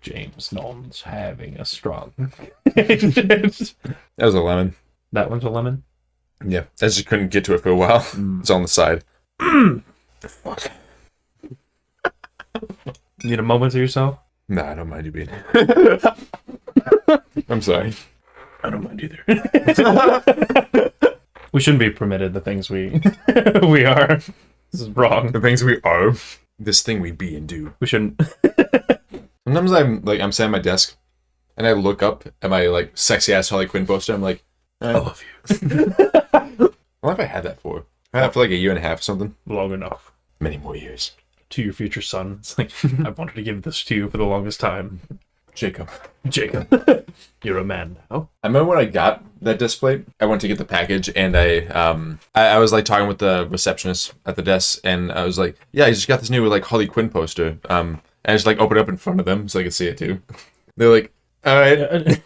James Nolan's having a strong. That was a lemon. That one's a lemon? Yeah, I just couldn't get to it for a while. It's on the side. Fuck. Need a moment to yourself? Nah, I don't mind you being. I'm sorry. I don't mind either. We shouldn't be permitted the things we we are. This is wrong. The things we are, this thing we be and do. We shouldn't. Sometimes I'm sitting at my desk, and I look up at my like sexy ass Harley Quinn poster. I'm like, I love you. what have I had that for? I had that for like a year and a half or something. Long enough. Many more years. To your future son. It's like, I wanted to give this to you for the longest time. Jacob. You're a man now. I remember when I got that display, I went to get the package, and I was like talking with the receptionist at the desk, and I was like, yeah, I just got this new like Harley Quinn poster. And I just like opened it up in front of them so I could see it too. They're like, all right.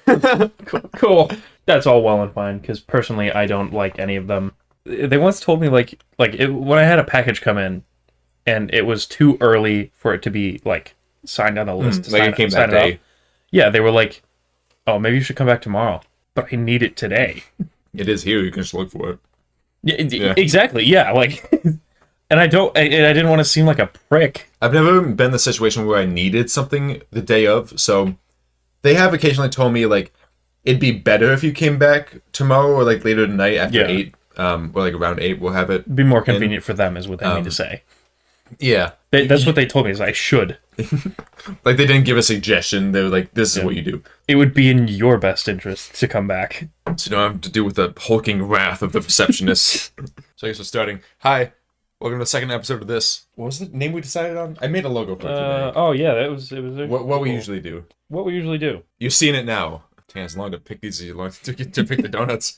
Cool. That's all well and fine, because personally I don't like any of them. They once told me when I had a package come in, and it was too early for it to be like signed on the list. Like it came that day. Yeah, they were like, "Oh, maybe you should come back tomorrow." But I need it today. It is here. You can just look for it. Yeah. Exactly. Yeah, like, and I didn't want to seem like a prick. I've never been in the situation where I needed something the day of. So they have occasionally told me like it'd be better if you came back tomorrow or like later tonight after 8, or like around 8. We'll have it. It'd be more convenient for them, is what they mean to say. Yeah, that's what they told me. Is I should. Like they didn't give a suggestion. They were like, "This is what you do." It would be in your best interest to come back. So you don't have to deal with the hulking wrath of the receptionist. So I guess we're starting. Hi, welcome to the second episode of this. What was the name we decided on? I made a logo for it today. Oh yeah, it was. What we usually do. What we usually do. You're seeing it now. It's long to pick these as you long to pick the donuts.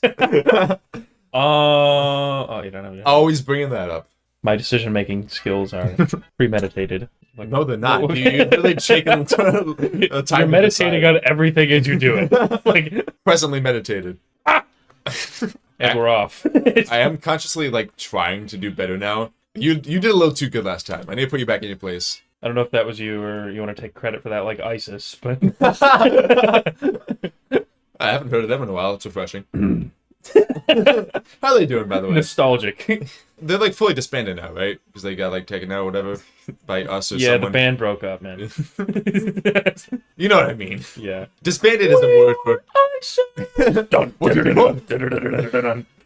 Oh, you don't know. Always bringing that up. My decision-making skills are premeditated. Like, no, they're not. You're really shaking the time. You're meditating on everything as you do it. Like presently meditated. And we're off. I am consciously like trying to do better now. You did a little too good last time. I need to put you back in your place. I don't know if that was you or you want to take credit for that, like ISIS, but I haven't heard of them in a while. It's refreshing. How are they doing, by the way? Nostalgic. They're like fully disbanded now, right? Because they got like taken out or whatever by us or yeah, someone. the band broke up, man. You know what I mean? Yeah. Disbanded is the word for.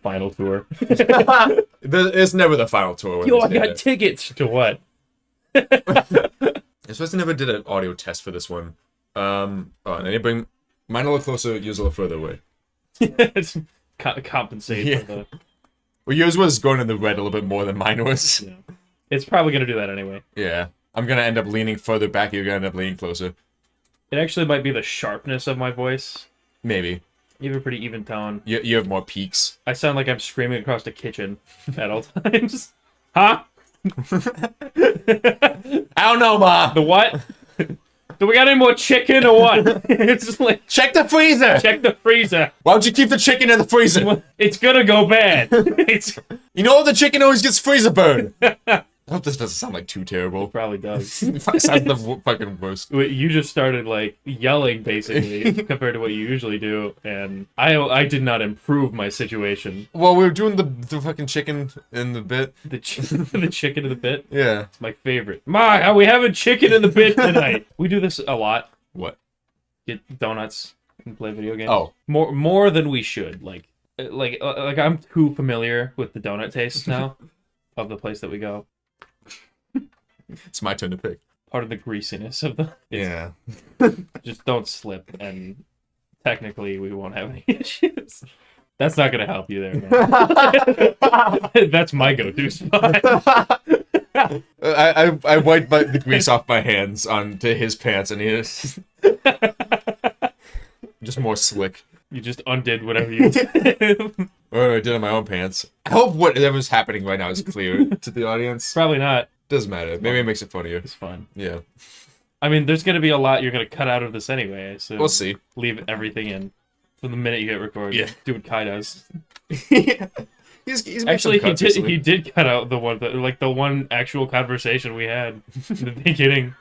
Final tour. It's never the final tour. Yo, I got tickets to what? I suppose I never did an audio test for this one. And I need to bring mine a little closer, yours a little further away. Compensate for the... Well, yours was going in the red a little bit more than mine was. Yeah. It's probably going to do that anyway. Yeah. I'm going to end up leaning further back. You're going to end up leaning closer. It actually might be the sharpness of my voice. Maybe. You have a pretty even tone. You have more peaks. I sound like I'm screaming across the kitchen at all times. Huh? I don't know, Ma. The what? Do we got any more chicken or what? It's just like... Check the freezer! Check the freezer. Why don't you keep the chicken in the freezer? It's gonna go bad. You know the chicken always gets freezer burn. I hope this doesn't sound like too terrible. It probably does. It sounds the fucking worst. You just started like yelling basically compared to what you usually do, and I did not improve my situation. Well, we were doing the fucking chicken in the bit. The chicken in the bit. Yeah, it's my favorite. Ma, are we having chicken in the bit tonight? We do this a lot. What? Get donuts and play video games. Oh, more than we should. Like I'm too familiar with the donut taste now of the place that we go. It's my turn to pick. Part of the greasiness of the... Yeah. Just don't slip, and technically we won't have any issues. That's not going to help you there, man. That's my go-to spot. I wiped the grease off my hands onto his pants, and he is... just more slick. You just undid whatever you did. Or I did on my own pants. I hope whatever's happening right now is clear to the audience. Probably not. Doesn't matter. Maybe it makes it funnier. It's fun. Yeah. I mean, there's going to be a lot you're going to cut out of this anyway, so... We'll see. Leave everything in from the minute you hit record. Yeah. Do what Kai does. He's Actually, he did cut out the one actual conversation we had in the beginning.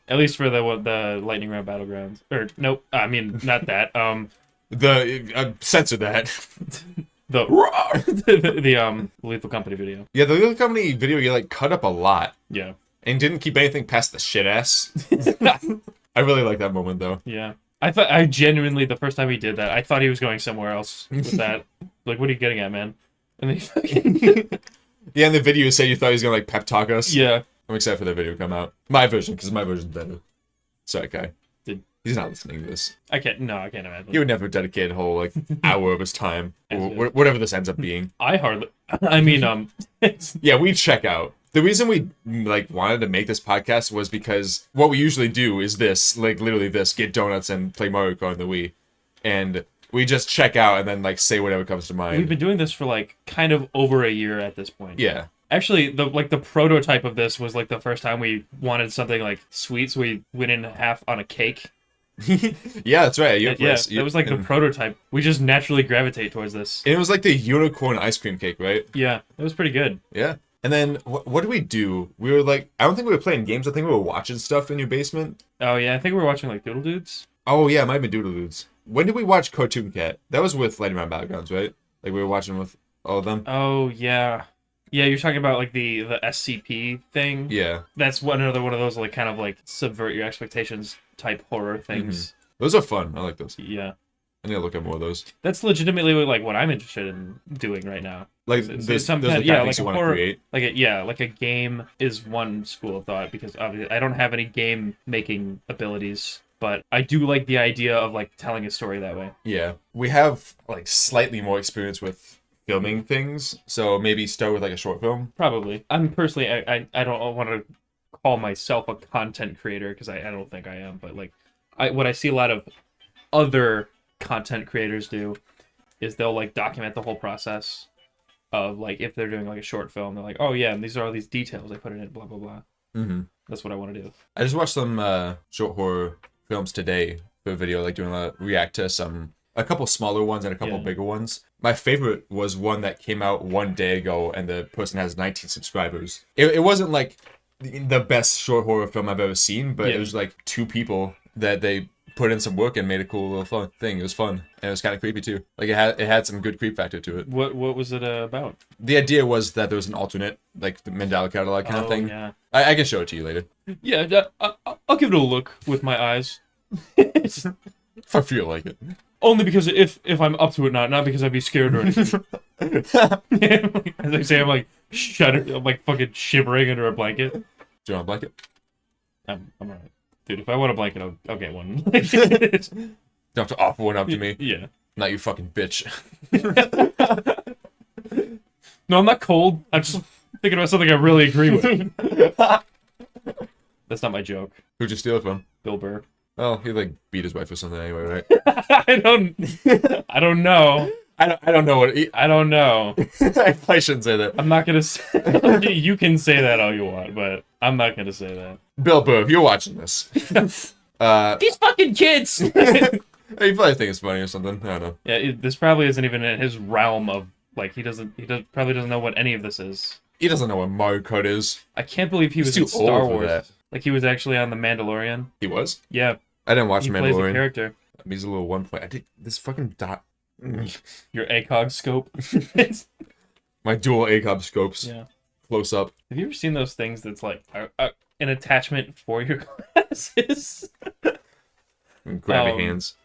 At least for the lightning round battlegrounds. Or nope, I mean not that. Censor that. The the Lethal Company video. Yeah, the Lethal Company video you like cut up a lot Yeah. and didn't keep anything past the shit ass. I really like that moment though. Yeah. I genuinely, the first time he did that, I thought he was going somewhere else with that. Like, what are you getting at, man? And then he fucking... Yeah, in the video you said you thought he was gonna like pep talk us. Yeah. I'm excited for the video to come out. My version, because my version's better. Sorry, Kai. He's not listening to this. I can't imagine. He would never dedicate a whole like hour of his time, or whatever this ends up being. I mean, Yeah, we check out. The reason we like wanted to make this podcast was because what we usually do is this, like literally this: get donuts and play Mario Kart on the Wii, and we just check out and then like say whatever comes to mind. we've been doing this for like kind of over a year at this point. Yeah. Actually, the prototype of this was like the first time we wanted something like sweet, so we went in half on a cake. Yeah, that's right. It was like the prototype. We just naturally gravitate towards this. It was like the unicorn ice cream cake, right? Yeah, it was pretty good. Yeah. And then what did we do? We were like, I don't think we were playing games. I think we were watching stuff in your basement. Oh yeah, I think we were watching like Doodle Dudes. Oh yeah, it might have been Doodle Dudes. When did we watch Cartoon Cat? That was with Lightning Round Battlegrounds, right? Like we were watching with all of them. Oh yeah, yeah. You're talking about like the SCP thing. Yeah. That's another one of those like kind of like subvert your expectations type horror things. Those are fun. I like those. Yeah. I need to look at more of those. That's legitimately like what I'm interested in doing right now. Like There's those some kind kind of yeah, things like you a want to horror, create. like a game is one school of thought because obviously I don't have any game making abilities, but I do like the idea of like telling a story that way. Yeah. We have like slightly more experience with filming things, so maybe start with like a short film. Probably. I'm personally I don't want to call myself a content creator because I don't think I am, but like what I see a lot of other content creators do is they'll like document the whole process of like if they're doing like a short film, they're like, oh yeah, and these are all these details I put in it, blah blah blah. That's what I want to do. I just watched some short horror films today for a video, like doing a react to a couple smaller ones and a couple bigger ones. My favorite was one that came out one day ago, and the person has 19 subscribers. It wasn't like the best short horror film I've ever seen, but it was like two people that they put in some work and made a cool little fun thing. It was fun, and it was kind of creepy too. Like it had some good creep factor to it. What was it about? The idea was that there was an alternate, like the Mandela catalog kind of thing. Yeah. I can show it to you later. Yeah, I'll give it a look with my eyes. If I feel like it. Only because if I'm up to it, not because I'd be scared or anything. As I say, I'm like shuddering, I'm like fucking shivering under a blanket. Do you want a blanket? I'm alright. Dude, if I want a blanket, I'll get one. Don't have to offer one up to me. Yeah. Not you fucking bitch. No, I'm not cold. I'm just thinking about something I really agree with. That's not my joke. Who'd you steal it from? Bill Burr. Oh, he like beat his wife or something anyway, right? I don't know. I don't know what. I don't know. I probably shouldn't say that. I'm not gonna say. You can say that all you want, but I'm not gonna say that. Bill Burr, if you're watching this, These fucking kids. you probably think it's funny or something. I don't know. Yeah, this probably isn't even in his realm of like he probably doesn't know what any of this is. He doesn't know what Mario Kart is. I can't believe he was He's in too old Star for Wars. that. Like he was actually on The Mandalorian. He was? Yeah. I didn't watch He Mandalorian. plays a character. He's a little 1 point. I did this fucking dot. Your ACOG scope. My dual ACOG scopes. Yeah. Close up. Have you ever seen those things that's like an attachment for your glasses? Grab your hands.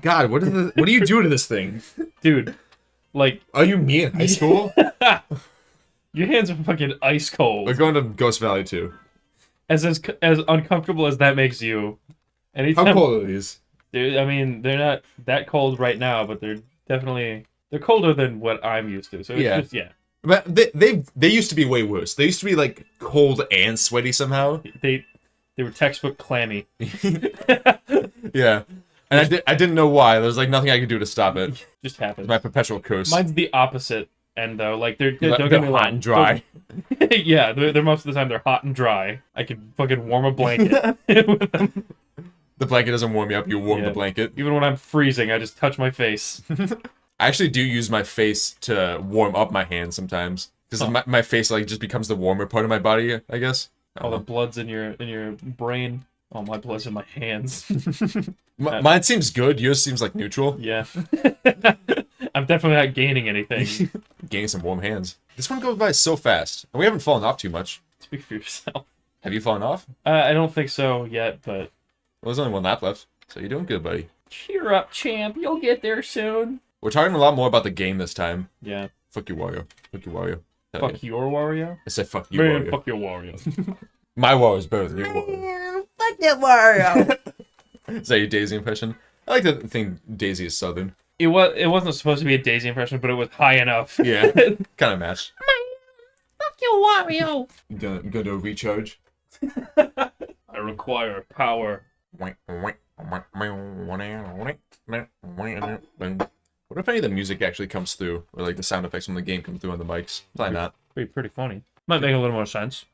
God, what do you do to this thing? Dude, like... Are you me in high school? Your hands are fucking ice cold. We're going to Ghost Valley too. As uncomfortable as that makes you. Anytime, How cold are these? Dude, I mean, they're not that cold right now, but they're colder than what I'm used to. So it's just, yeah. But they used to be way worse. They used to be like cold and sweaty somehow. They were textbook clammy. Yeah. And I didn't know why. There was like nothing I could do to stop it. Just happens. My perpetual curse. Mine's the opposite end though. Like they're They're don't get me hot wrong. and dry. Yeah, they're most of the time they're hot and dry. I can fucking warm a blanket with them. The blanket doesn't warm you up, you warm the blanket. Even when I'm freezing, I just touch my face. I actually do use my face to warm up my hands sometimes. Because my face like just becomes the warmer part of my body, I guess. All the blood's in your brain. Oh, my blood's in my hands. Mine seems good. Yours seems like neutral. Yeah. I'm definitely not gaining anything. Gaining some warm hands. This one goes by so fast. And we haven't fallen off too much. Speak for yourself. Have you fallen off? I don't think so yet, but... Well, there's only one lap left. So you're doing good, buddy. Cheer up, champ. You'll get there soon. We're talking a lot more about the game this time. Yeah. Fuck you, Wario. Fuck you, Wario. Fuck your Wario? I said fuck you, Man, Wario. fuck your Wario. My Wario's better than your Wario. Fuck that Wario. Is that your Daisy impression? I like to think Daisy is southern. It wasn't supposed to be a Daisy impression, but it was high enough. Yeah, kind of matched. Fuck your Wario. You gonna do a recharge? I require power. What if any of the music actually comes through, or like the sound effects from the game come through on the mics? Probably not. Pretty funny. Might make a little more sense.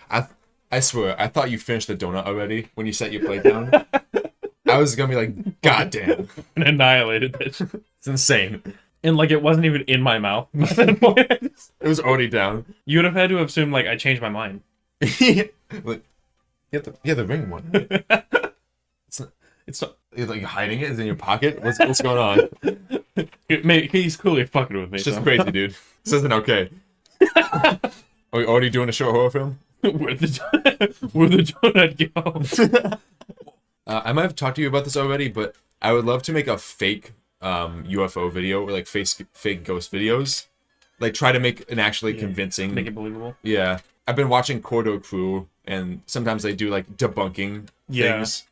I swear, I thought you finished the donut already when you set your plate down. I was gonna be like, God damn. And annihilated it. It's insane. And like it wasn't even in my mouth. It was already down. You would have had to assume like I changed my mind. Like, you have the ring one. Right? It's not, You're like hiding it? Is it in your pocket? What's going on? he's clearly fucking with me. It's just so. crazy, dude. This isn't okay. Are we already doing a short horror film? Where'd the donut go? I might have talked to you about this already, but I would love to make a fake UFO video or like fake ghost videos. Like try to make an actually convincing. Make it believable. Yeah. I've been watching Cordo Crew, and sometimes they do like debunking things.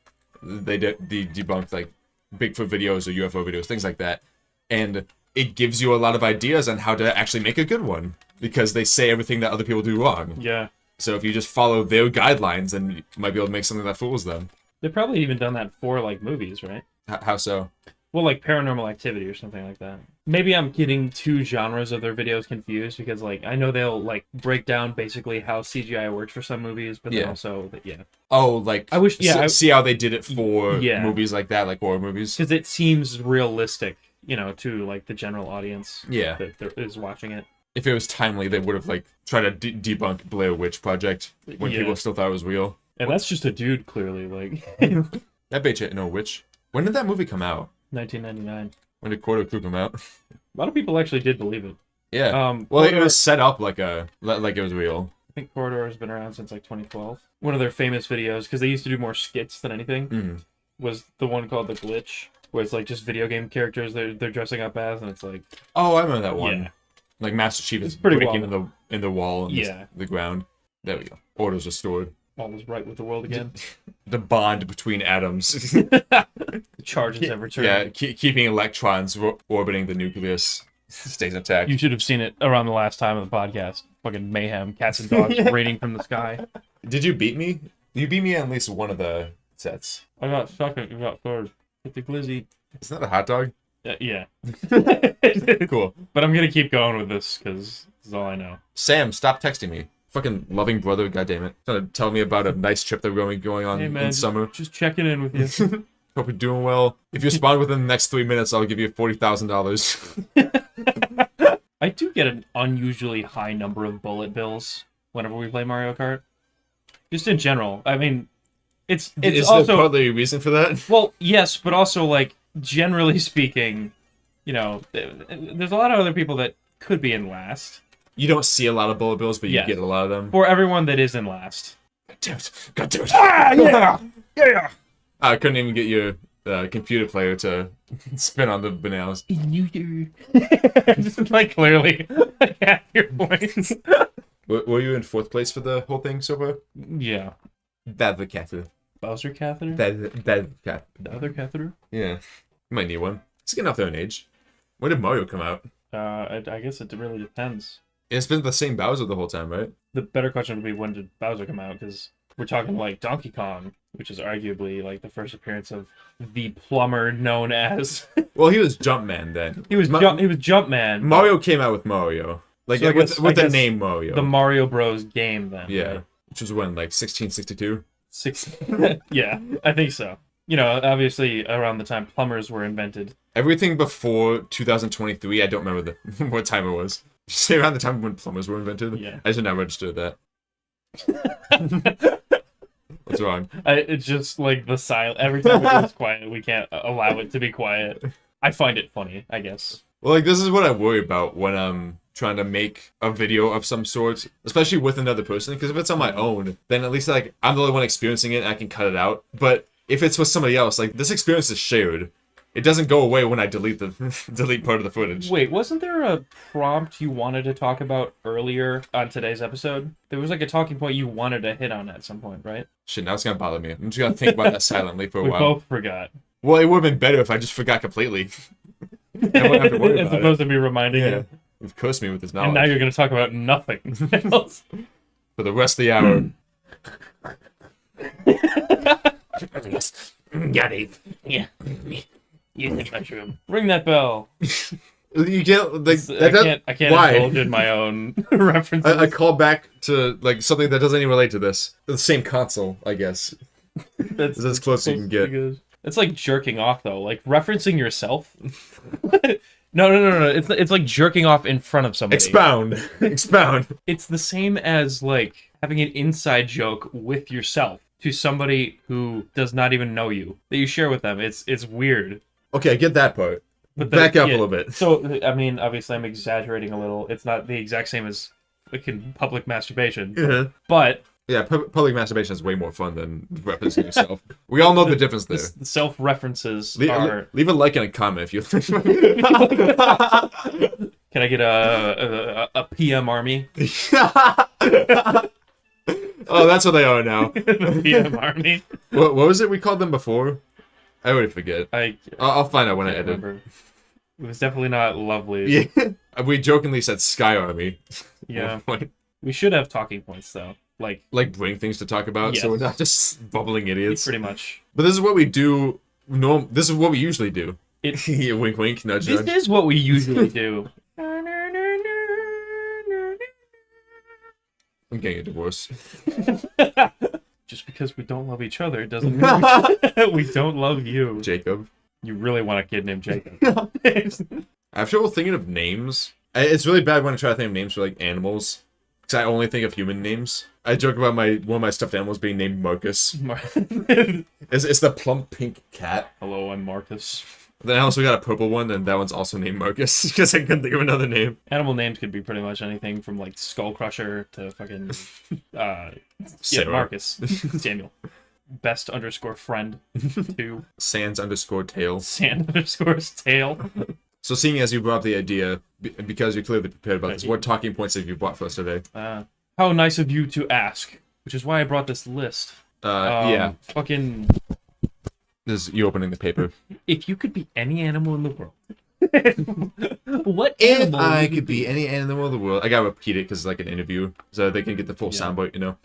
They debunk like Bigfoot videos or UFO videos, things like that. And it gives you a lot of ideas on how to actually make a good one because they say everything that other people do wrong. Yeah. So if you just follow their guidelines, then you might be able to make something that fools them. They've probably even done that for like movies, right? How so? Well, like Paranormal Activity or something like that. Maybe I'm getting two genres of their videos confused because, like, I know they'll like break down basically how CGI works for some movies, but then also, Oh, like I wish, see how they did it for Yeah. movies like that, like horror movies. because it seems realistic, you know, to like the general audience Yeah. that is watching it. If it was timely, they would have like tried to debunk Blair Witch Project when people still thought it was real. And that's just a dude, clearly, like I bet you know which. When did that movie come out? 1999. When did Cordo Crew come out? A lot of people actually did believe it. Yeah. Well, Corridor, it was set up like it was real. I think Corridor has been around since like 2012. One of their famous videos, because they used to do more skits than anything, was the one called The Glitch, where it's like just video game characters they're dressing up as, and it's like... Oh, I remember that one. Yeah. Like Master Chief is pretty breaking well in the wall and Yeah. the ground. There we go. Order's restored. All is right with the world again. The bond between atoms. The charges have returned. Yeah, keeping electrons orbiting the nucleus stays intact. You should have seen it around the last time of the podcast. Fucking mayhem, cats and dogs raining from the sky. Did you beat me? You beat me on at least one of the sets. I got second, you got third. Hit the glizzy. Isn't that a hot dog? Yeah. Cool. But I'm gonna keep going with this, because this is all I know. Sam, stop texting me. Fucking loving brother, goddammit. Trying to tell me about a nice trip that we're going on Hey man, in summer. just checking in with you. Hope you're doing well. If you spawn within the next 3 minutes, I'll give you $40,000. I do get an unusually high number of bullet bills whenever we play Mario Kart. Just in general. I mean, it's Is also... there partly a reason for that? Well, yes, but also, like, generally speaking, you know, there's a lot of other people that could be in last. You don't see a lot of bullet bills, but you get a lot of them. For everyone that is in last. God damn it. Ah, yeah! Yeah! I couldn't even get your computer player to spin on the bananas. Just, like, clearly, like, half your points. Were you in 4th place for the whole thing so far? Yeah. Bad catheter. Bowser catheter? Bad catheter. Other catheter? Yeah. You might need one. It's getting up there in age. When did Mario come out? I guess it really depends. It's been the same Bowser the whole time, right? The better question would be, when did Bowser come out? Because we're talking like Donkey Kong, which is arguably like the first appearance of the plumber known as. Well, he was Jumpman then. He was Jumpman. Mario came out with Mario, like So with the name Mario. The Mario Bros. Game then. Yeah, right? which was when, like 1662. Yeah, I think so. You know, obviously around the time plumbers were invented. Everything before 2023, I don't remember what time it was. Did you say around the time when plumbers were invented? Yeah. I should not register that. What's wrong? It's just like the silence. Every time it goes quiet, we can't allow it to be quiet. I find it funny, I guess. Well, like, this is what I worry about when I'm trying to make a video of some sort, especially with another person, because if it's on my own, then at least, like, I'm the only one experiencing it and I can cut it out. But if it's with somebody else, like, this experience is shared. It doesn't go away when I delete delete part of the footage. Wait, wasn't there a prompt you wanted to talk about earlier on today's episode? There was like a talking point you wanted to hit on at some point, right? Shit, now it's gonna bother me. I'm just gonna think about that silently for a We while. both forgot. Well, it would have been better if I just forgot completely. I wouldn't have to worry As about opposed it. to be reminding Yeah. you. You've cursed me with this And knowledge. now you're going to talk about nothing else. For the rest of the hour. Yes. Got it. Yeah. Use the mushroom. Ring that bell. You can't, like, I can't why? indulge in my own references. I call back to, like, something that doesn't even relate to this. The same console, I guess. That's as close as you can get. It's like jerking off, though. Like, referencing yourself. No. It's like jerking off in front of somebody. Expound. Expound. It's the same as, like, having an inside joke with yourself to somebody who does not even know you, that you share with them. It's weird. Okay, I get that part. But Back up a little bit. So, I mean, obviously I'm exaggerating a little. It's not the exact same as fucking public masturbation. Uh-huh. But Yeah, public masturbation is way more fun than referencing yourself. We all know the difference there. the self-references are... Leave a like and a comment if you. Can I get a PM army? Oh, that's what they are now. The PM army? What was it we called them before? I already forget. I'll find out when I can't edit. remember. It was definitely not lovely. Yeah, we jokingly said Sky Army. Yeah. At one point. We should have talking points, though. Like bring things to talk about, so we're Yes. not just bubbling idiots. pretty much. But this is what we do. No, this is what we usually do. Yeah, wink, wink, nudge, This nudge. is what we usually do. I'm getting a divorce. Just because we don't love each other doesn't mean we don't love you. Jacob. You really want a kid named Jacob. I have trouble thinking of names. It's really bad when I try to think of names for, like, animals. Because I only think of human names. I joke about one of my stuffed animals being named Marcus. It's the plump pink cat. Hello, I'm Marcus. Then I also got a purple one, and that one's also named Marcus. Because I couldn't think of another name. Animal names could be pretty much anything from like Skull Crusher to fucking Sarah. Marcus. Samuel. Best _ friend to Sans _ tail. Sand _ tail. So seeing as you brought up the idea, because you're clearly prepared about this, what talking points have you brought for us today? How nice of you to ask. Which is why I brought this list. Yeah. Fucking This is you opening the paper. if you could be any animal in the world. What If animal I would you could be any animal in the world, I gotta repeat it because it's like an interview, so they can get the full soundbite, you know.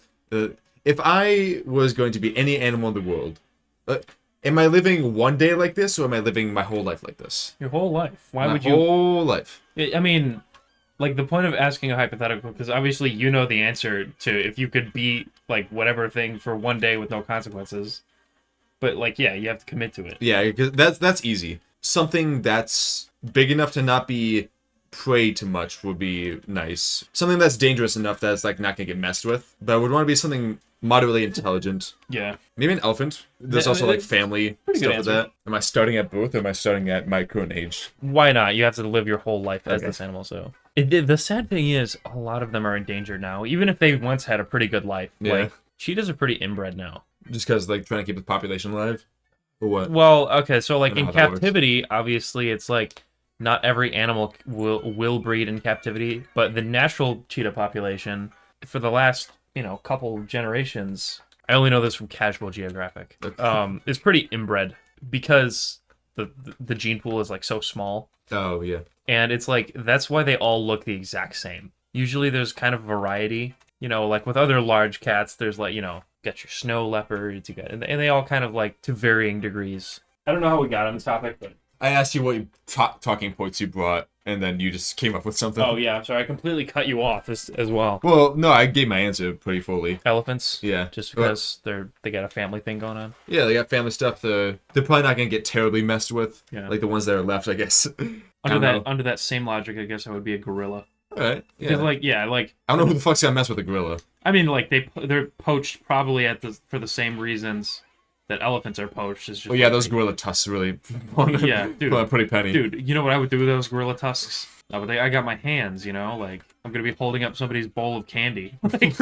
If I was going to be any animal in the world, am I living one day like this, or am I living my whole life like this? Your whole life. Why My would you? whole life. I mean, like the point of asking a hypothetical, because obviously you know the answer to if you could be like whatever thing for one day with no consequences. But like, yeah, you have to commit to it. Yeah, because that's easy. Something that's big enough to not be prey too much would be nice. Something that's dangerous enough that it's like not gonna get messed with. But I would want to be something moderately intelligent. Yeah. Maybe an elephant. There's Yeah, also like family pretty good stuff with answer. that. Am I starting at both, or am I starting at my current age? Why not? You have to live your whole life as Okay. this animal. So the sad thing is, a lot of them are endangered now. Even if they once had a pretty good life. Yeah. Like cheetahs are pretty inbred now. Just because like trying to keep the population alive, or what? Well, okay, so like I don't in know how that works. captivity, obviously it's like not every animal will breed in captivity, but the natural cheetah population for the last, couple generations, I only know this from Casual Geographic, is pretty inbred because the gene pool is like so small. Oh yeah. And it's like that's why they all look the exact same. Usually there's kind of variety, like with other large cats, there's like, got your snow leopards, and they all kind of like to varying degrees. I don't know how we got on this topic, but I asked you what talking points you brought, and then you just came up with something. oh yeah, I'm sorry, I completely cut you off as well. Well, no, I gave my answer pretty fully. Elephants, Yeah. just because they got a family thing going on. Yeah, they got family stuff. They're probably not gonna get terribly messed with. Yeah. Like the ones that are left, I guess. I don't know. Under that same logic, I guess I would be a gorilla. Alright, yeah. Because like I don't know who the fuck's gonna mess with a gorilla. I mean, like they're poached probably for the same reasons that elephants are poached. Is just Oh yeah, those gorilla tusks really want Yeah, dude. a pretty penny. Dude, you know what I would do with those gorilla tusks? I got my hands, you know, like I'm gonna be holding up somebody's bowl of candy. Like,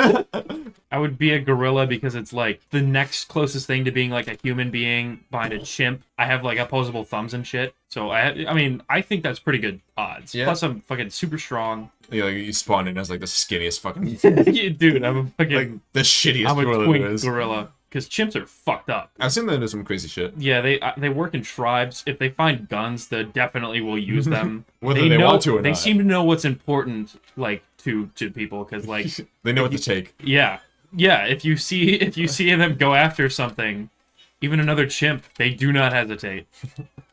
I would be a gorilla because it's like the next closest thing to being like a human being behind a chimp. I have like opposable thumbs and shit, so I think that's pretty good odds. Yeah. Plus, I'm fucking super strong. Yeah, like you spawn in as like the skinniest fucking, Dude, I'm a fucking like the shittiest I'm a gorilla twink there is. gorilla. Because chimps are fucked up. I've seen them do some crazy shit. Yeah, they work in tribes. If they find guns, they definitely will use them. Whether they want to or they not. seem to know what's important, like to people, because like They know what to take. yeah. If you see them go after something, even another chimp, they do not hesitate.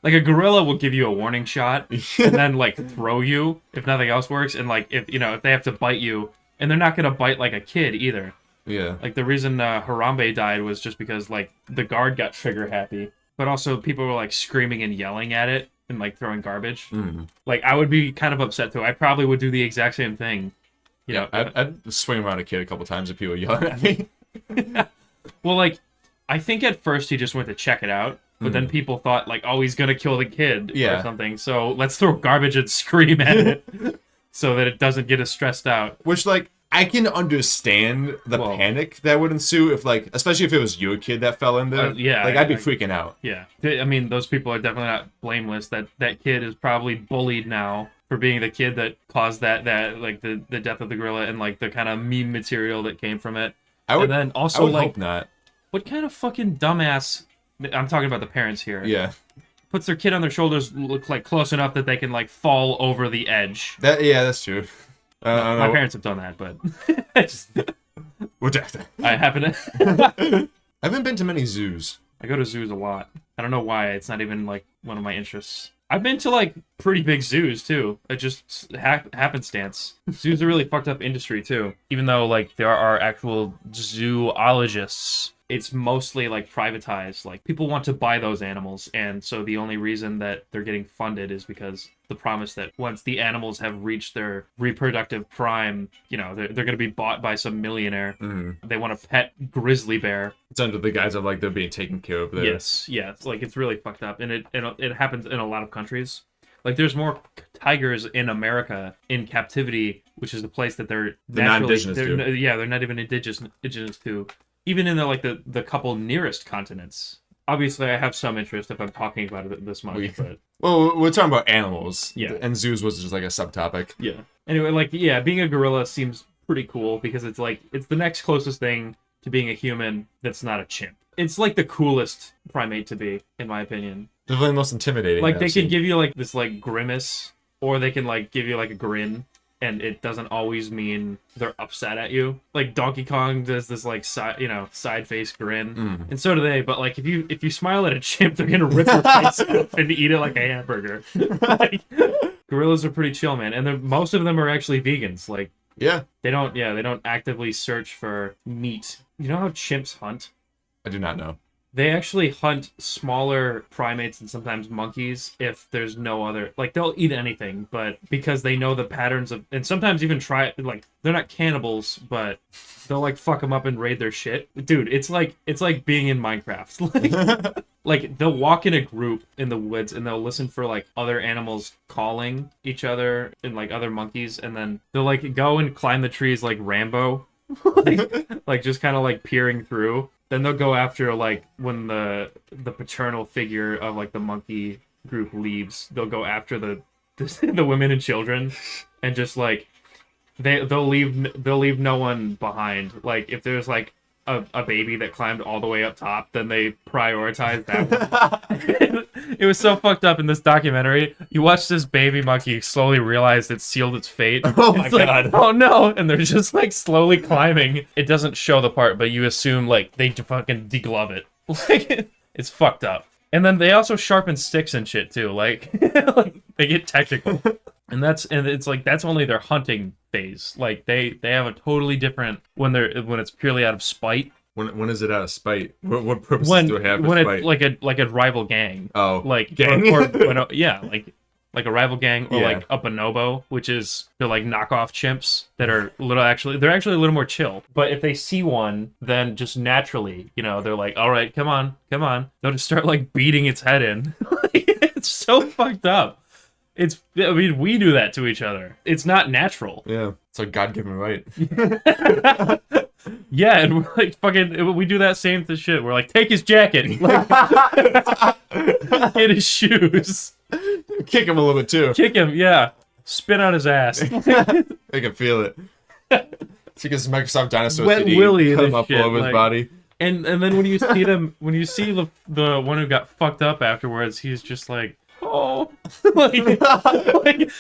Like a gorilla will give you a warning shot and then like throw you if nothing else works, and like if they have to bite you, and they're not gonna bite like a kid either. Yeah. Like, the reason Harambe died was just because, like, the guard got trigger happy. But also, people were, like, screaming and yelling at it and, like, throwing garbage. Mm. Like, I would be kind of upset, too. I probably would do the exact same thing. You know? I'd swing around a kid a couple times if people yelling at me. Well, like, I think at first he just went to check it out. But then people thought, like, oh, he's gonna kill the kid or something. So let's throw garbage and scream at it so that it doesn't get as stressed out. Which, like, I can understand the panic that would ensue if, like, especially if it was your kid that fell in there. Yeah. Like, I'd be freaking out. Yeah. I mean, those people are definitely not blameless. That kid is probably bullied now for being the kid that caused that like, the death of the gorilla and, like, the kind of meme material that came from it. I would like, hope not. What kind of fucking dumbass... I'm talking about the parents here. Yeah. Puts their kid on their shoulders, look like close enough that they can, like, fall over the edge. That's true. My parents have done that, but I happen to. I haven't been to many zoos. I go to zoos a lot. I don't know why. It's not even like one of my interests. I've been to like pretty big zoos too. It just happenstance. Zoos are really fucked up industry too. Even though like there are actual zoologists, it's mostly like privatized. Like people want to buy those animals, and so the only reason that they're getting funded is because the promise that once the animals have reached their reproductive prime, they're going to be bought by some millionaire. They want a pet grizzly bear. It's under the guise of like they're being taken care of there. Yes, like it's really fucked up, and it happens in a lot of countries. Like there's more tigers in America in captivity, which is the place that they're non-indigenous to. They're not even indigenous to. Even in the couple nearest continents. Obviously, I have some interest if I'm talking about it this much. Well, we're talking about animals. Yeah. And zoos was just like a subtopic. Yeah. Anyway, being a gorilla seems pretty cool because it's the next closest thing to being a human that's not a chimp. It's like the coolest primate to be, in my opinion. Definitely the most intimidating. Like, they can give you, like, this, like, grimace, or they can, like, give you, like, a grin. And it doesn't always mean they're upset at you. Like Donkey Kong does this like side face grin, and so do they. But like if you smile at a chimp, they're gonna rip your face off and eat it like a hamburger. Like, gorillas are pretty chill, man, and most of them are actually vegans. Like they don't actively search for meat. You know how chimps hunt? I do not know. They actually hunt smaller primates and sometimes monkeys if there's no other... Like, they'll eat anything, but because they know the patterns of... And sometimes even try... Like, they're not cannibals, but they'll, like, fuck them up and raid their shit. Dude, it's like being in Minecraft. Like, they'll walk in a group in the woods and they'll listen for, like, other animals calling each other and, like, other monkeys. And then they'll, like, go and climb the trees like Rambo. like just kind of, like, peering through. Then they'll go after, like, when the paternal figure of, like, the monkey group leaves, they'll go after the women and children, and just, like, they'll leave no one behind. Like, if there's, like, a baby that climbed all the way up top, then they prioritize that one. It was so fucked up in this documentary. You watch this baby monkey slowly realize it sealed its fate. Oh my god. Like, oh no! And they're just like slowly climbing. It doesn't show the part, but you assume like they fucking deglove it. Like it's fucked up. And then they also sharpen sticks and shit too. Like, like they get technical. And it's like that's only their hunting phase. Like they have a totally different when it's purely out of spite. When is it out of spite? What purpose do it have? When it's like a rival gang. Oh, like gang. yeah, like like a rival gang, or Yeah. like a bonobo, which is they're like knockoff chimps that are they're actually a little more chill. But if they see one, then just naturally, they're like, all right, come on. They'll just start like beating its head in. It's so fucked up. We do that to each other. It's not natural. Yeah. It's a God-given right. Yeah, and we're like we do that same shit. We're like, take his jacket, like, get his shoes, Kick him a little bit too. kick him, yeah, spit on his ass. I can feel it. It's because Microsoft dinosaurs Wet to eat, Willy cut this him up shit, all over his like- body. And then when you see the one who got fucked up afterwards, he's just like, oh, like,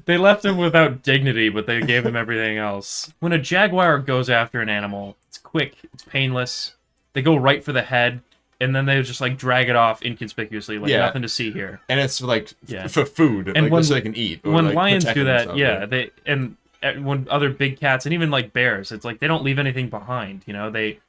they left him without dignity, but they gave him everything else. When a jaguar goes after an animal, it's quick, it's painless. They go right for the head, and then they just like drag it off inconspicuously, like Yeah. nothing to see here. And it's like Yeah. for food, And like, when- so they can eat. Or, When like, lions protect do that, themselves, when other big cats and even like bears, it's like they don't leave anything behind.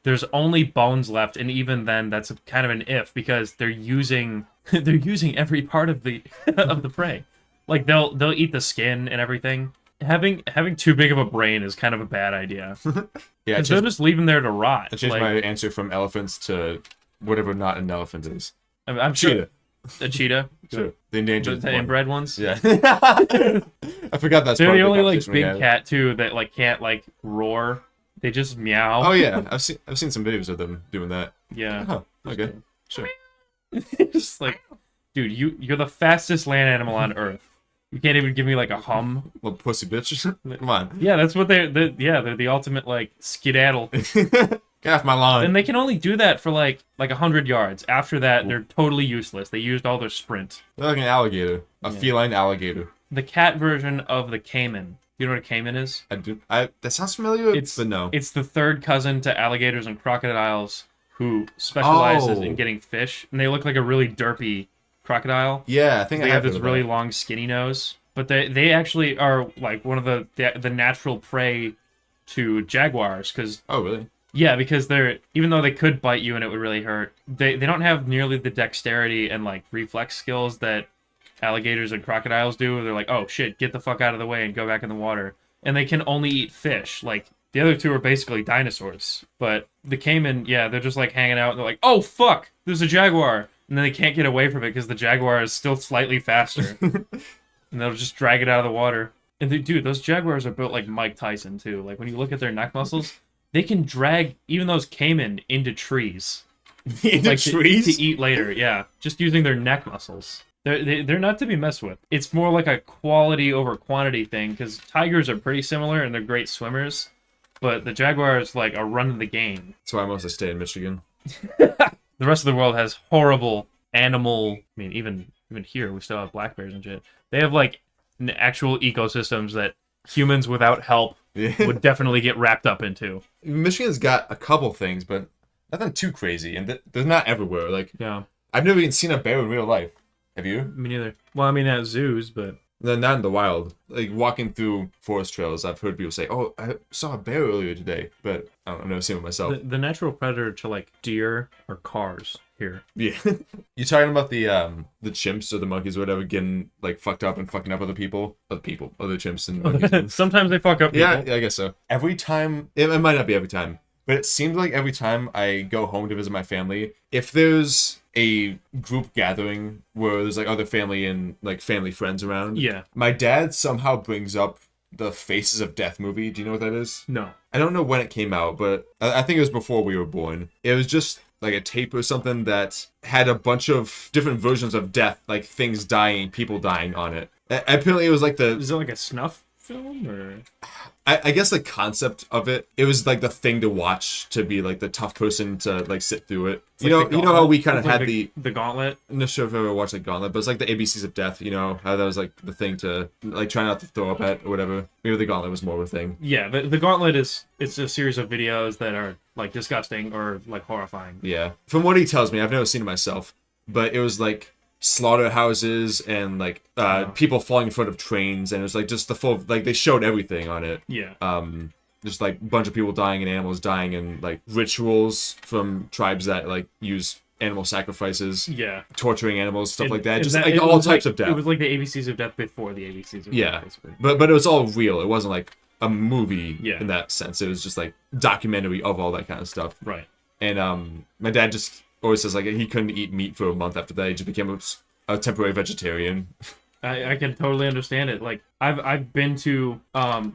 There's only bones left, and even then, that's kind of an if because they're using every part of the of the prey. Like they'll eat the skin and everything. Having too big of a brain is kind of a bad idea. Yeah, I Because they'll just leave them there to rot. changed Like, my answer from elephants to whatever not an elephant is. I'm sure Cheetah. a cheetah, Sure. The the endangered one. inbred ones. Yeah. I forgot that's They're part the of only like conversation we big had. cat too that like can't like roar. They just meow. Oh yeah, I've seen some videos of them doing that. Yeah. Oh, okay. Sure. Just like, dude, you're the fastest land animal on Earth. You can't even give me like a hum. Little pussy bitch. Come on. Yeah, that's what they're the ultimate like skedaddle. Get off my lawn. And they can only do that for like 100 yards. After that, they're totally useless. They used all their sprint. They're like an alligator. A feline alligator. The cat version of the caiman. You know what a caiman is? That sounds familiar, It's but no. It's the third cousin to alligators and crocodiles who specializes Oh. in getting fish, and they look like a really derpy crocodile. Yeah, I think They I have heard this of really that. long, skinny nose, but they actually are like one of the natural prey to jaguars because Oh, really? because they're even though they could bite you and it would really hurt, they don't have nearly the dexterity and like reflex skills that alligators and crocodiles do. They're like, oh shit, get the fuck out of the way and go back in the water, and they can only eat fish. Like the other two are basically dinosaurs, but the caiman, they're just like hanging out and they're like, oh fuck, there's a jaguar. And then they can't get away from it because the jaguar is still slightly faster. And they'll just drag it out of the water. And dude, those jaguars are built like Mike Tyson too. Like when you look at their neck muscles, they can drag even those caiman into trees. Into Like trees? to eat later, yeah. Just using their neck muscles. They're not to be messed with. It's more like a quality over quantity thing because tigers are pretty similar and they're great swimmers. But the jaguar is like a run of the game. That's why I mostly stay in Michigan. The rest of the world has horrible animal. I mean, even here we still have black bears and shit. They have like actual ecosystems that humans without help Yeah. would definitely get wrapped up into. Michigan's got a couple things, but nothing too crazy, and they're not everywhere. Like, Yeah, I've never even seen a bear in real life. Have you? me neither. Well, I mean at zoos, but No, not in the wild. Like, walking through forest trails, I've heard people say, oh, I saw a bear earlier today, but I've never seen it myself. the natural predator to like deer are cars here. Yeah. You talking about the chimps or the monkeys or whatever getting, like, fucked up and fucking up other people? Other chimps and monkeys. Sometimes they fuck up people. Yeah, I guess so. Every time, it might not be every time, but it seems like every time I go home to visit my family, if there's a group gathering where there's like other family and like family friends around, Yeah. my dad somehow brings up the Faces of Death movie. Do you know what that is? No. I don't know when it came out, but I think it was before we were born. It was just like a tape or something that had a bunch of different versions of death, like things dying, people dying on it. Apparently it was like Is it like a snuff film or? I guess the concept of it was like the thing to watch, to be like the tough person to like sit through it. It's like the You know how Gauntlet? we kind of It's like had the gauntlet. I'm not sure if I've ever watched like Gauntlet, but it's like the ABCs of Death, you know, how that was like the thing to like try not to throw up at or whatever. Maybe the Gauntlet was more of a thing. Yeah, the gauntlet it's a series of videos that are like disgusting or like horrifying. Yeah. From what he tells me, I've never seen it myself, but it was like slaughterhouses and like people falling in front of trains, and it was like just the full, like they showed everything on it. Yeah. Just like a bunch of people dying and animals dying and like rituals from tribes that like use animal sacrifices, Yeah. torturing animals, stuff like that. And Just that- like it all was types of death. It was like the ABCs of death before the ABCs of Yeah. death, basically. But it was all real. It wasn't like a movie Yeah. in that sense. It was just like documentary of all that kind of stuff. Right. And my dad just always says like he couldn't eat meat for a month after that. He just became a temporary vegetarian. I can totally understand it. Like I've been to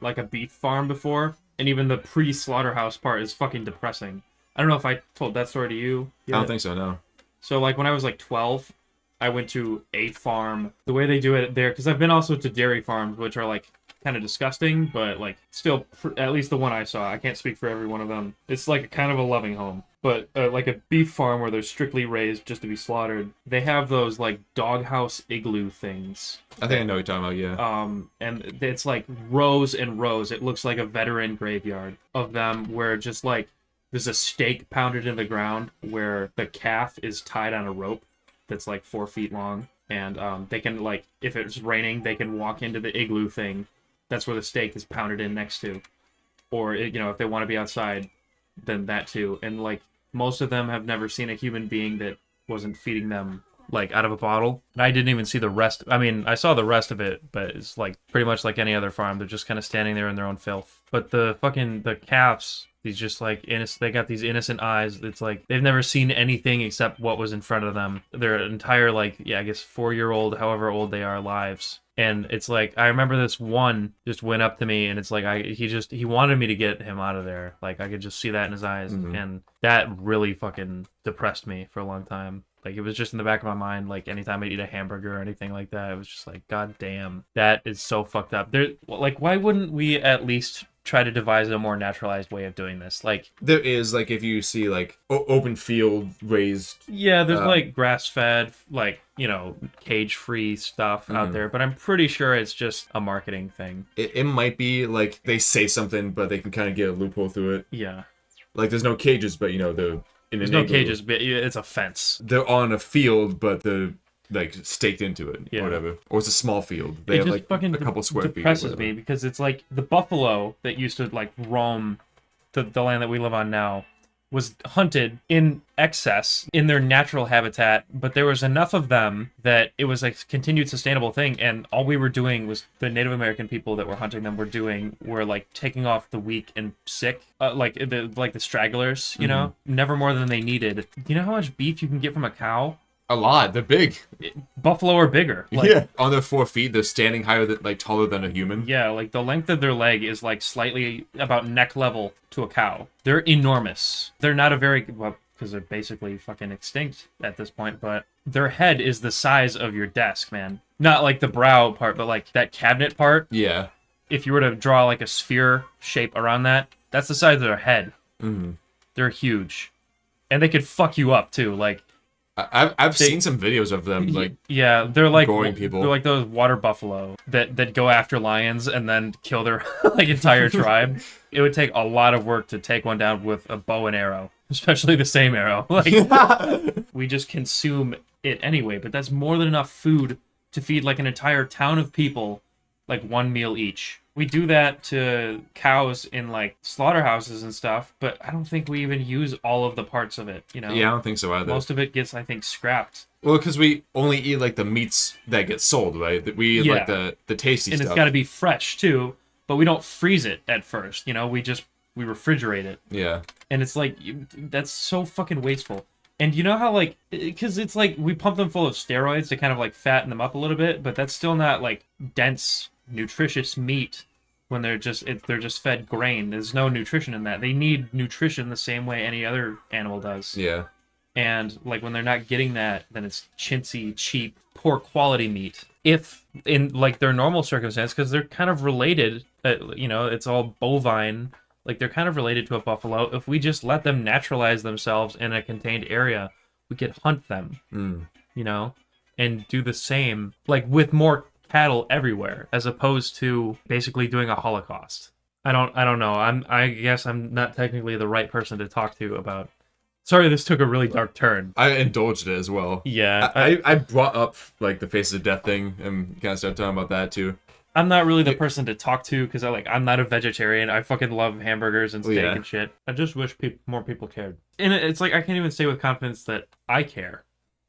like a beef farm before, and even the pre-slaughterhouse part is fucking depressing. I don't know if I told that story to you. I don't think so, no. So like when I was like 12, I went to a farm. The way they do it there, because I've been also to dairy farms, which are like kind of disgusting, but like still, at least the one I saw. I can't speak for every one of them. It's like a kind of a loving home. But like a beef farm where they're strictly raised just to be slaughtered, they have those like doghouse igloo things. I think I know what you're talking about, yeah. And it's like rows and rows. It looks like a veteran graveyard of them where just like there's a stake pounded in the ground where the calf is tied on a rope that's like 4 feet long. And they can like, if it's raining, they can walk into the igloo thing. That's where the stake is pounded in next to. Or, if they want to be outside, then that too. And like most of them have never seen a human being that wasn't feeding them like out of a bottle. And I didn't even see the rest. I mean, I saw the rest of it, but it's like pretty much like any other farm. They're just kind of standing there in their own filth. But the calves, these just like innocent, they got these innocent eyes. It's like they've never seen anything except what was in front of them. Their entire I guess 4-year-old, however old they are, lives. And it's like, I remember this one just went up to me, and it's like, he wanted me to get him out of there. Like, I could just see that in his eyes. Mm-hmm. And that really fucking depressed me for a long time. Like, it was just in the back of my mind, like, anytime I'd eat a hamburger or anything like that, it was just like, God damn, that is so fucked up. Like, why wouldn't we at least try to devise a more naturalized way of doing this? Like, There is, like, if you see, like, open field raised... yeah, there's, like, grass-fed, like, cage-free stuff out there, but I'm pretty sure it's just a marketing thing. It might be, like, they say something, but they can kind of get a loophole through it. Yeah. Like, there's no cages, but, they're... There's no cages, but it's a fence. They're on a field, but they're like staked into it, or whatever. Or it's a small field. They have like fucking a couple square feet. Depresses me because it's like the buffalo that used to like roam the land that we live on now was hunted in excess in their natural habitat, but there was enough of them that it was a continued sustainable thing, and all we were doing was the Native American people that were hunting them were like taking off the weak and sick, like the stragglers, never more than they needed. You know how much beef you can get from a cow? A lot. They're big. Buffalo are bigger. Yeah. On their 4 feet, they're standing higher than, like, taller than a human. Yeah, like the length of their leg is like slightly about neck level to a cow. They're enormous. They're not a very, well, because they're basically fucking extinct at this point, but their head is the size of your desk, man. Not like the brow part, but like that cabinet part. Yeah. If you were to draw like a sphere shape around that, that's the size of their head. Mm-hmm. They're huge. And they could fuck you up too, like... I've seen some videos of them, like, yeah, they're like goring people. They're like those water buffalo that go after lions and then kill their like entire tribe. It would take a lot of work to take one down with a bow and arrow, especially the same arrow. Like we just consume it anyway, but that's more than enough food to feed like an entire town of people, like one meal each. We do that to cows in like slaughterhouses and stuff, but I don't think we even use all of the parts of it, Yeah, I don't think so either. Most of it gets, I think, scrapped. Well, because we only eat like the meats that get sold, right? That we eat like the tasty and stuff. it's got to be fresh too, but we don't freeze it at first, we refrigerate it. Yeah. And it's like, that's so fucking wasteful. And you know how, like, because it's like we pump them full of steroids to kind of like fatten them up a little bit, but that's still not like dense, nutritious meat when they're just fed grain. There's no nutrition in that. They need nutrition the same way any other animal does. Yeah. And like when they're not getting that, then it's chintzy, cheap, poor quality meat. If in like their normal circumstance, because they're kind of related, it's all bovine. Like they're kind of related to a buffalo. If we just let them naturalize themselves in a contained area, we could hunt them, and do the same, like with more cattle everywhere, as opposed to basically doing a Holocaust. I don't know. I guess I'm not technically the right person to talk to about. Sorry, this took a really dark turn. I indulged it as well. Yeah, I brought up like the Faces of Death thing and kind of started talking about that too. I'm not really the person to talk to because I'm not a vegetarian. I fucking love hamburgers and steak and shit. I just wish more people cared. And it's like I can't even say with confidence that I care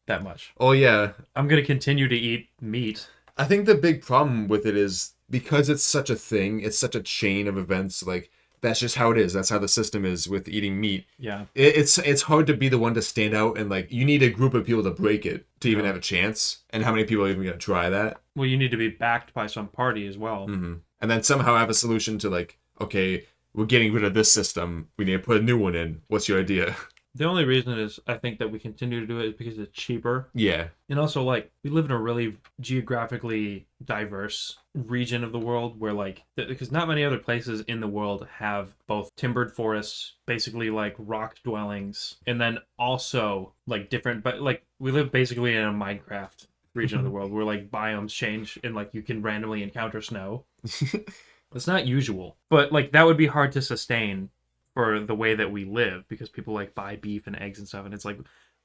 that much. Oh yeah, I'm gonna continue to eat meat. I think the big problem with it is because it's such a thing, it's such a chain of events. Like that's just how it is. That's how the system is with eating meat. Yeah. It's hard to be the one to stand out, and like you need a group of people to break it to even have a chance. And how many people are even gonna try that? Well, you need to be backed by some party as well. Mm-hmm. And then somehow have a solution to like, okay, we're getting rid of this system. We need to put a new one in. What's your idea? The only reason is I think that we continue to do it is because it's cheaper. Yeah. And also, like, we live in a really geographically diverse region of the world where, like, because not many other places in the world have both timbered forests, basically, like, rock dwellings, and then also, like, different, but, like, we live basically in a Minecraft region of the world where, like, biomes change and, like, you can randomly encounter snow. It's not usual, but, like, that would be hard to sustain for the way that we live because people like buy beef and eggs and stuff, and it's like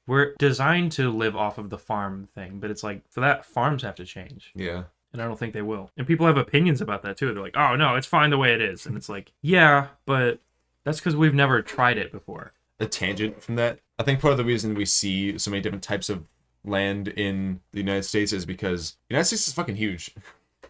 we're designed to live off of the farm thing, but it's like for that farms have to change. Yeah. And I don't think they will. And people have opinions about that too. They're like, oh no, it's fine the way it is. And it's like, yeah, but that's because we've never tried it before. A tangent from that. I think part of the reason we see so many different types of land in the United States is because the United States is fucking huge.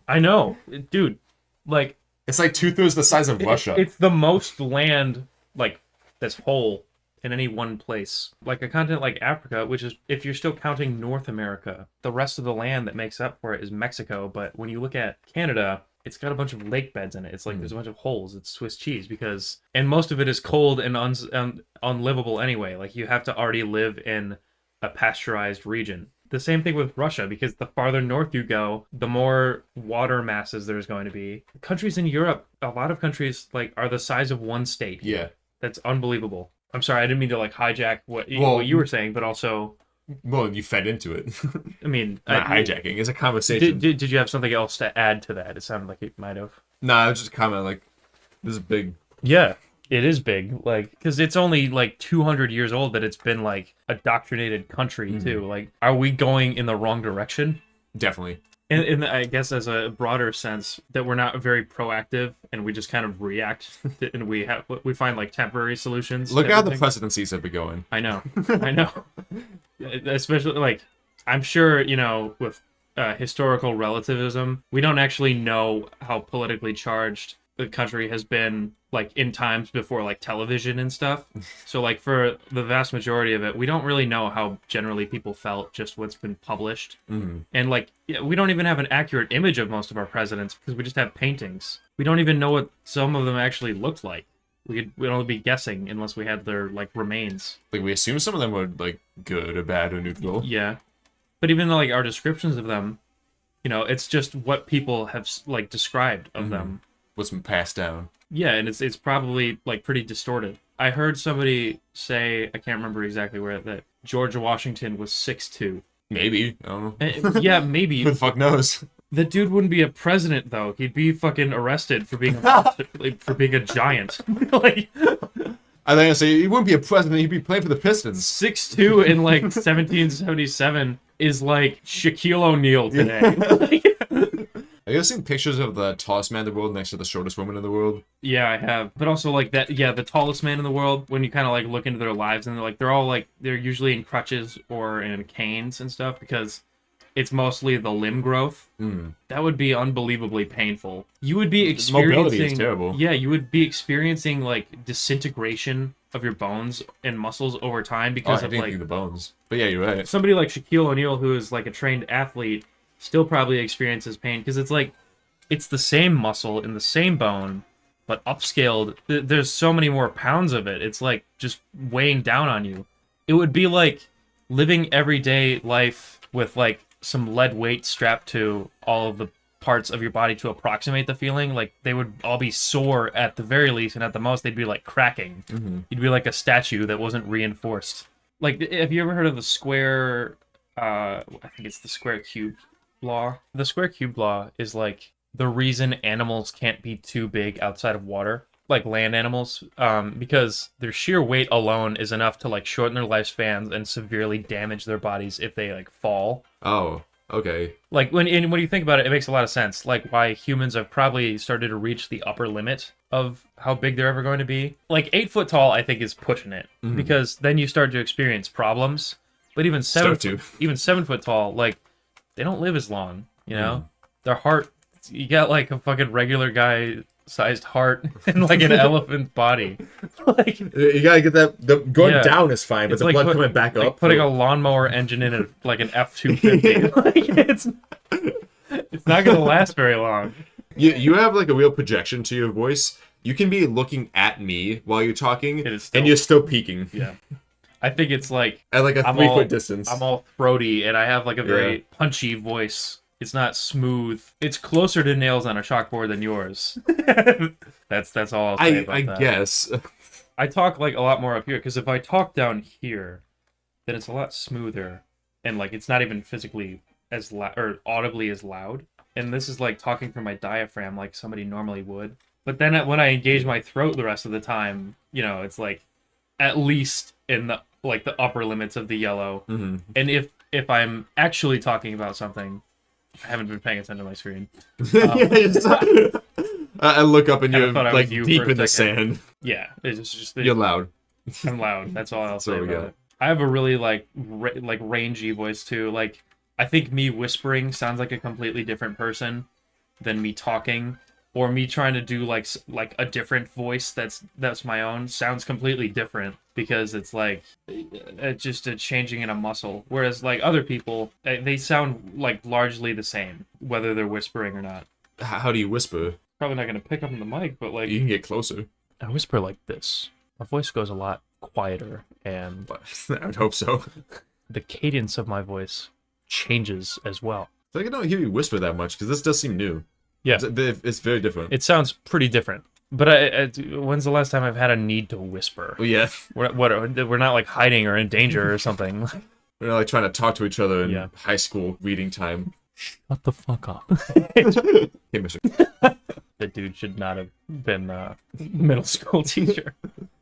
I know, dude. Like it's like 2/3 the size of Russia. It's the most land, like, that's whole in any one place. Like a continent like Africa, which is, if you're still counting North America, the rest of the land that makes up for it is Mexico. But when you look at Canada, it's got a bunch of lake beds in it. It's like there's a bunch of holes. It's Swiss cheese because, and most of it is cold and unlivable anyway. Like you have to already live in a pasteurized region. The same thing with Russia, because the farther north you go, the more water masses there's going to be. Countries in Europe, a lot of countries like are the size of one state. Yeah. That's unbelievable. I'm sorry, I didn't mean to like hijack what you were saying, but also... Well, you fed into it. I mean... Not hijacking, it's a conversation. Did you have something else to add to that? It sounded like it might have. Nah, it was just a comment like, this is big. Yeah. It is big, like, because it's only like 200 years old that it's been like a doctrinated country too. Like, are we going in the wrong direction? Definitely. And I guess as a broader sense that we're not very proactive and we just kind of react and we find like temporary solutions. Look how the presidencies have been going. I know, I know. Especially like, I'm sure with historical relativism, we don't actually know how politically charged the country has been like in times before like television and stuff. So like for the vast majority of it, we don't really know how generally people felt, just what's been published. And like we don't even have an accurate image of most of our presidents because we just have paintings. We don't even know what some of them actually looked like. We'd only be guessing unless we had their like remains. Like we assume some of them were like good or bad or neutral. Yeah, but even like our descriptions of them, it's just what people have like described of them. What's been passed down. Yeah, and it's probably like pretty distorted. I heard somebody say, I can't remember exactly where, that George Washington was 6'2". Maybe. I don't know. Yeah, maybe. Who the fuck knows? The dude wouldn't be a president though. He'd be fucking arrested for being a giant. Like I think I say he wouldn't be a president, he'd be playing for the Pistons. 6'2" in like 1777 is like Shaquille O'Neal today. Have you ever seen pictures of the tallest man in the world next to the shortest woman in the world? Yeah, I have. But also like that, yeah, the tallest man in the world, when you kind of like look into their lives and they're usually in crutches or in canes and stuff because it's mostly the limb growth. That would be unbelievably painful. You would be experiencing... Mobility is terrible. Yeah, you would be experiencing like disintegration of your bones and muscles over time because I of didn't like... think the bones. But yeah, you're right. Somebody like Shaquille O'Neal, who is like a trained athlete, still probably experiences pain because it's like it's the same muscle in the same bone but upscaled. There's so many more pounds of it. It's like just weighing down on you. It would be like living everyday life with like some lead weight strapped to all of the parts of your body to approximate the feeling. Like they would all be sore at the very least, and at the most they'd be like cracking. You'd be like a statue that wasn't reinforced. Like, have you ever heard of the square I think it's the square cube law? The square cube law is like the reason animals can't be too big outside of water, like land animals, because their sheer weight alone is enough to like shorten their lifespans and severely damage their bodies if they like fall. Oh. Okay. Like when you think about it, it makes a lot of sense. Like why humans have probably started to reach the upper limit of how big they're ever going to be. Like 8 foot tall, I think is pushing it because then you start to experience problems. But even Start to. even 7 foot tall, like they don't live as long. You know, their heart. You got like a fucking regular guy sized heart and like an elephant body. Like You gotta get that. The going Yeah. down is fine, but it's the like blood coming back like up. putting a lawnmower engine in a like an F-250. Like it's not gonna last very long. You have like a real projection to your voice. You can be looking at me while you're talking, It is still- and you're still peaking Yeah, I think it's like at like a I'm 3 foot distance. I'm all throaty and I have like a very punchy voice. It's not smooth. It's closer to nails on a chalkboard than yours. That's all I'll say about I that. guess. I talk like a lot more up here because if I talk down here, then it's a lot smoother and like it's not even physically as loud or audibly as loud. And this is like talking from my diaphragm like somebody normally would. But then when I engage my throat the rest of the time, you know, it's like at least in the like the upper limits of the yellow. Mm-hmm. And if I'm actually talking about something, I haven't been paying attention to my screen. I look up and Kinda you're thought I like was you deep for a in the second. sand. Yeah, it's just You're loud. I'm loud. That's all I'll say There we about go. it. I have a really like rangy voice too. Like I think me whispering sounds like a completely different person than me talking, or me trying to do like a different voice that's my own sounds completely different because it's like just a changing in a muscle. Whereas like other people, they sound like largely the same whether they're whispering or not. How do you whisper? Probably not gonna pick up on the mic, but like You can get closer. I whisper like this. My voice goes a lot quieter and But I would hope so. the cadence of my voice changes as well. So I don't hear you whisper that much because this does seem new. Yeah. It's very different. It sounds pretty different. But when's the last time I've had a need to whisper? Oh, yeah. We're not like hiding or in danger or something. We're like trying to talk to each other in Yeah. high school reading time. Shut the fuck up. Hey, mister. The dude should not have been a middle school teacher.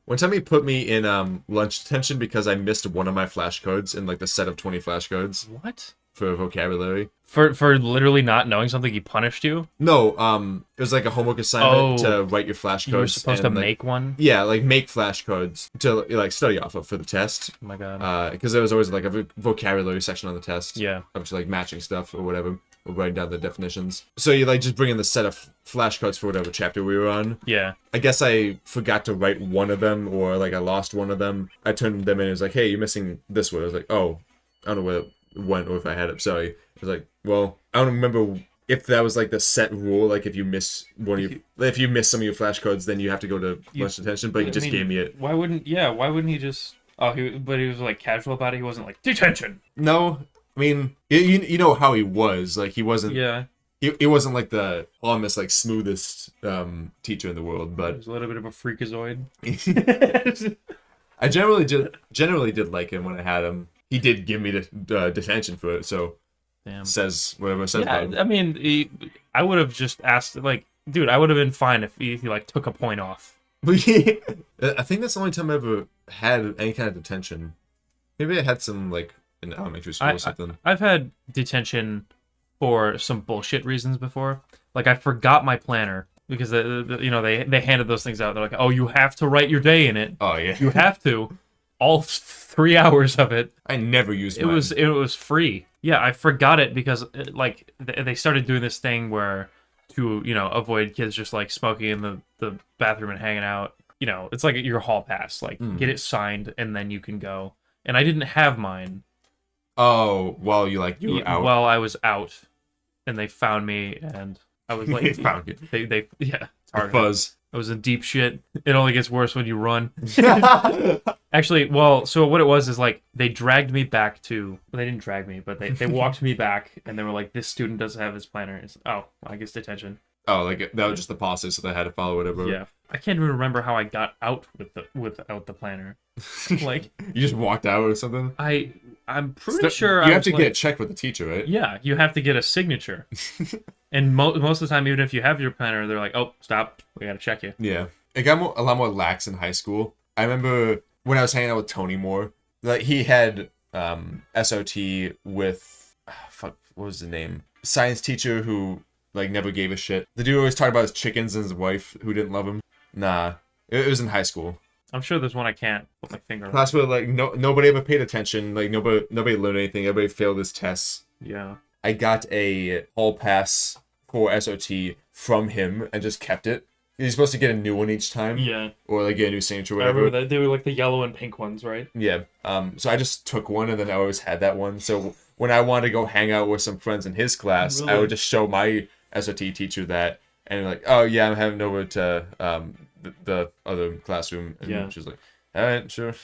One time he put me in lunch detention because I missed one of my flashcards in like the set of 20 flashcards What? for vocabulary. For literally not knowing something, he punished you? No, it was like a homework assignment Oh. to write your flashcards. You were supposed to and, like, make one? Yeah, like make flashcards to like study off of for the test. Oh my god. Because there was always like a vocabulary section on the test. Yeah. Of like matching stuff or whatever, or writing down the definitions. So you like just bring in the set of flashcards for whatever chapter we were on. Yeah. I guess I forgot to write one of them, or like I lost one of them. I turned them in. It was like, hey, you're missing this word. I was like, oh, I don't know where it went or if I had it. Sorry. I was like, well, I don't remember if that was like the set rule. Like if you miss one of your, if you miss some of your flashcards, then you have to go to lunch detention. But he just gave me it. Why wouldn't he just... Oh, but he was like casual about it. He wasn't like, detention! No, I mean, you know how he was. Like he wasn't. Yeah. He wasn't like the almost like smoothest teacher in the world, He but was a little bit of a freakazoid. I generally did like him when I had him. He did give me the detention for it, so Damn. says whatever it says Yeah, about him. I mean, I would have just asked, like, dude, I would have been fine if he like took a point off. But yeah, I think that's the only time I ever had any kind of detention. Maybe I had some like in elementary school or something. I've had detention for some bullshit reasons before. Like I forgot my planner because they handed those things out. They're like, oh, you have to write your day in it. Oh yeah, You have to. All 3 hours of it. I never used It mine. was free. Yeah, I forgot it because like they started doing this thing where to avoid kids just like smoking in the bathroom and hanging out. You know, it's like your hall pass. Like get it signed and then you can go. And I didn't have mine. Oh, well, you were out. Well, I was out, and they found me, and I was like, They found you. They yeah, it's hard. Buzz. I was in deep shit. It only gets worse when you run. Actually, well, so what it was is like they dragged me back to. Well, they didn't drag me, but they walked me back, and they were like, "This student doesn't have his planner." It's, oh, well, I guess detention. Oh, like that was just the policy, so they had to follow whatever. Yeah, I can't even remember how I got out without the planner. Like You just walked out or something. I'm pretty sure you I have was to like, get checked with the teacher, right? Yeah, you have to get a signature. And most of the time, even if you have your planner, they're like, "Oh, stop, we gotta check you." Yeah, it got a lot more lax in high school. I remember when I was hanging out with Tony Moore, like he had SOT with what was the name? Science teacher who like never gave a shit. The dude always talked about his chickens and his wife who didn't love him. Nah, it was in high school. I'm sure there's one I can't put my finger on. Class where like nobody ever paid attention. Like nobody learned anything. Everybody failed his tests. Yeah. I got a hall pass for SRT from him and just kept it. You're supposed to get a new one each time. Yeah. Or like get a new signature or I whatever. remember that. They were like the yellow and pink ones, right? Yeah. So I just took one and then I always had that one. So when I wanted to go hang out with some friends in his class, I Really? would just show my SRT teacher that and like, oh yeah, I'm heading over to the other classroom. And Yeah. she's like, all right, sure.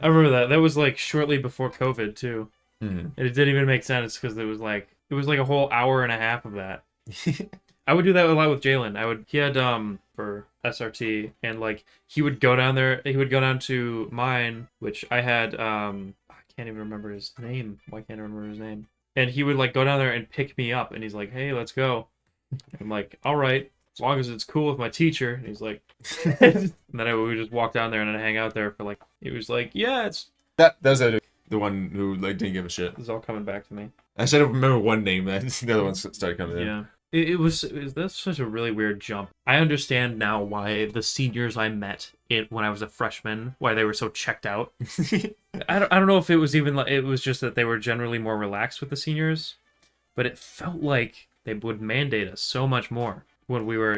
I remember that. That was like shortly before COVID too. Mm-hmm. And it didn't even make sense because it was like a whole hour and a half of that. I would do that a lot with Jalen. He had for SRT and like he would go down there. He would go down to mine, which I had I can't even remember his name. Why can't I remember his name? And he would like go down there and pick me up, and he's like, "Hey, let's go." I'm like, "All right, as long as it's cool with my teacher." And he's like, and then I would just walk down there and then hang out there for like. He was like, "Yeah, it's That was the one who like didn't give a shit. it's all coming back to me." I should have remember one name, and the other ones started coming in. Yeah. That's such a really weird jump. I understand now why the seniors I met when I was a freshman, why they were so checked out. I don't know if it was even like, it was just that they were generally more relaxed with the seniors, but it felt like they would mandate us so much more when we were,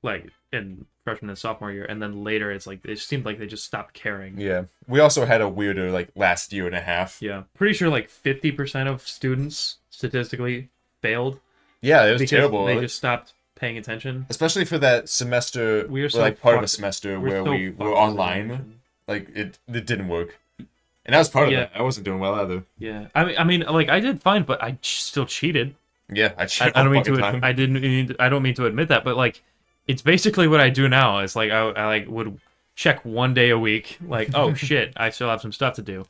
like in freshman and sophomore year, and then later it's like it seemed like they just stopped caring. Yeah. We also had a weirder like last year and a half. Yeah. Pretty sure like 50% of students statistically failed. Yeah, it was because terrible. they just stopped paying attention. Especially for that semester, We are or, so like part of a fucked. semester We're where so we fucked were as a online. generation. Like it didn't work, and I was part of Yeah. that. I wasn't doing well either. Yeah, I mean, like I did fine, but I still cheated. Yeah, I cheated I don't all mean fucking to. time. I don't mean to admit that, but like, it's basically what I do now. It's like I like would check one day a week. Like, oh shit, I still have some stuff to do,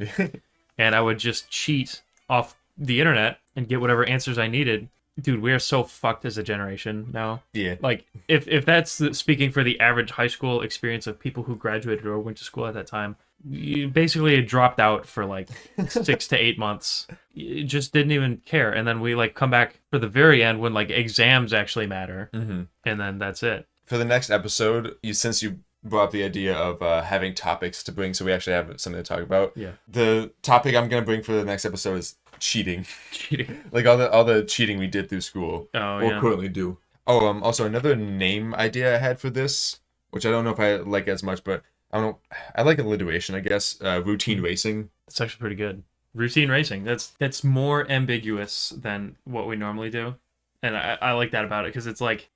and I would just cheat off the internet and get whatever answers I needed. Dude, we are so fucked as a generation now. Yeah. Like, if that's speaking for the average high school experience of people who graduated or went to school at that time, you basically dropped out for like 6 to 8 months. You just didn't even care. And then we like come back for the very end when like exams actually matter. Mm-hmm. And then that's it. For the next episode, since you brought up the idea of having topics to bring, so we actually have something to talk about. Yeah. The topic I'm gonna bring for the next episode is cheating. Cheating. Like all the cheating we did through school, Oh, or yeah. currently do. Oh, also another name idea I had for this, which I don't know if I like as much, but I don't know. I like alliteration, I guess. Routine racing. It's actually pretty good. Routine racing. That's more ambiguous than what we normally do. And I like that about it because it's like,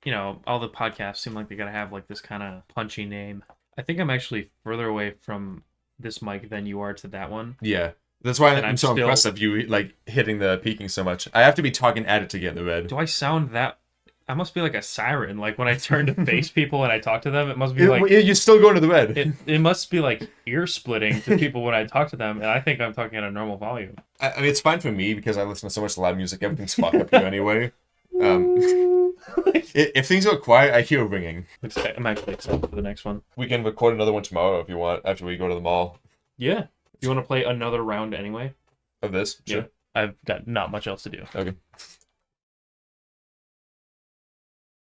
all the podcasts seem like they gotta have like this kind of punchy name. I think I'm actually further away from this mic than you are to that one. Yeah. That's why And I'm I'm so still- impressed of you like hitting the peaking so much. I have to be talking at it to get in the red. Do I sound that? I must be like a siren. Like when I turn to face people and I talk to them, it must be like You're still going to the red. it must be like ear splitting to people when I talk to them, and I think I'm talking at a normal volume. I mean, it's fine for me because I listen to so much loud music. Everything's fucked up here anyway. If things go quiet, I hear ringing. I'm actually excited for the next one. We can record another one tomorrow if you want after we go to the mall. Yeah. You want to play another round anyway? Of this? Sure. Yeah. I've got not much else to do. Okay.